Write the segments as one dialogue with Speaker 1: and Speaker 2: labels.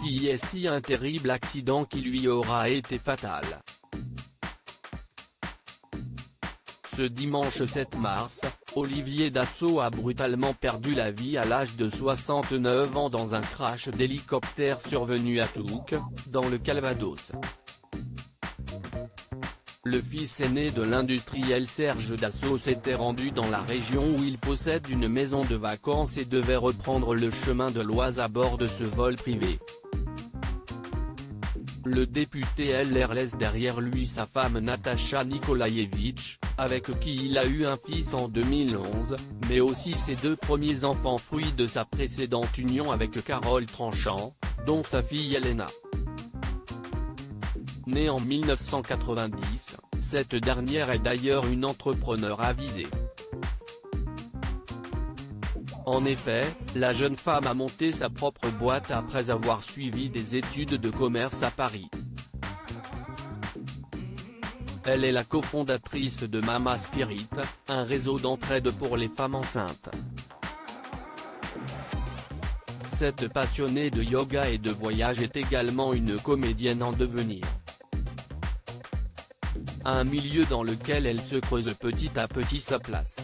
Speaker 1: Siesti, un terrible accident qui lui aura été fatal. Ce dimanche 7 mars, Olivier Dassault a brutalement perdu la vie à l'âge de 69 ans dans un crash d'hélicoptère survenu à Touques, dans le Calvados. Le fils aîné de l'industriel Serge Dassault s'était rendu dans la région où il possède une maison de vacances et devait reprendre le chemin de l'Oise à bord de ce vol privé. Le député LR laisse derrière lui sa femme Natacha Nikolaïevitch, avec qui il a eu un fils en 2011, mais aussi ses deux premiers enfants fruits de sa précédente union avec Carole Tranchant, dont sa fille Elena. Née en 1990, cette dernière est d'ailleurs une entrepreneure avisée. En effet, la jeune femme a monté sa propre boîte après avoir suivi des études de commerce à Paris. Elle est la cofondatrice de Mama Spirit, un réseau d'entraide pour les femmes enceintes. Cette passionnée de yoga et de voyage est également une comédienne en devenir. Un milieu dans lequel elle se creuse petit à petit sa place.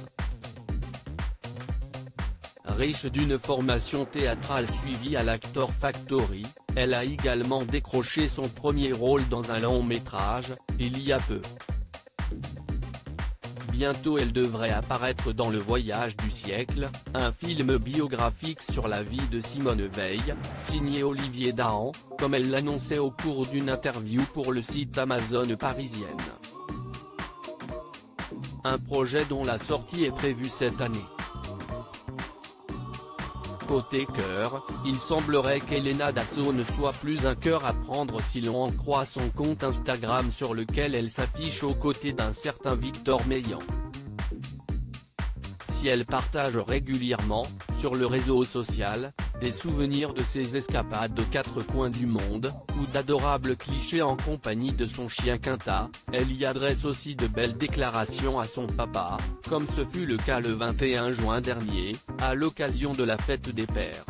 Speaker 1: Riche d'une formation théâtrale suivie à l'Actor Factory, elle a également décroché son premier rôle dans un long métrage, il y a peu. Bientôt elle devrait apparaître dans Le Voyage du siècle, un film biographique sur la vie de Simone Veil, signé Olivier Dahan, comme elle l'annonçait au cours d'une interview pour le site Amazon Parisienne. Un projet dont la sortie est prévue cette année. Côté cœur, il semblerait qu'Elena Dassault ne soit plus un cœur à prendre si l'on en croit son compte Instagram sur lequel elle s'affiche aux côtés d'un certain Victor Meillan. Si elle partage régulièrement, sur le réseau social, des souvenirs de ses escapades aux quatre coins du monde, ou d'adorables clichés en compagnie de son chien Quinta, elle y adresse aussi de belles déclarations à son papa, comme ce fut le cas le 21 juin dernier, à l'occasion de la fête des pères.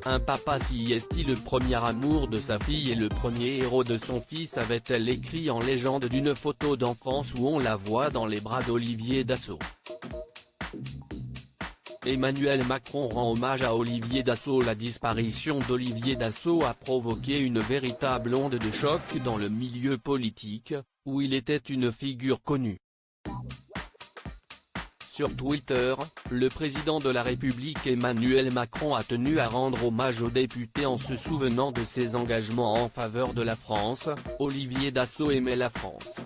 Speaker 1: Un papa Siesti, le premier amour de sa fille et le premier héros de son fils, avait-elle écrit en légende d'une photo d'enfance où on la voit dans les bras d'Olivier Dassault. Emmanuel Macron rend hommage à Olivier Dassault. La disparition d'Olivier Dassault a provoqué une véritable onde de choc dans le milieu politique, où il était une figure connue. Sur Twitter, le président de la République Emmanuel Macron a tenu à rendre hommage au député en se souvenant de ses engagements en faveur de la France. Olivier Dassault aimait la France.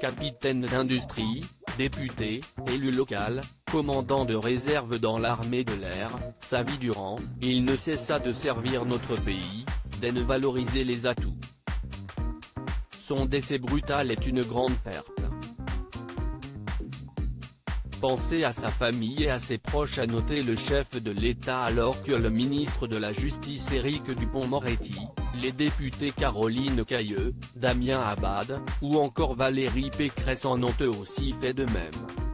Speaker 1: Capitaine d'industrie, député, élu local, commandant de réserve dans l'armée de l'air, sa vie durant, il ne cessa de servir notre pays, de ne valoriser les atouts. Son décès brutal est une grande perte. Pensez à sa famille et à ses proches, a noté le chef de l'État, alors que le ministre de la Justice Éric Dupond-Moretti, les députés Caroline Cayeux, Damien Abad, ou encore Valérie Pécresse en ont eux aussi fait de même.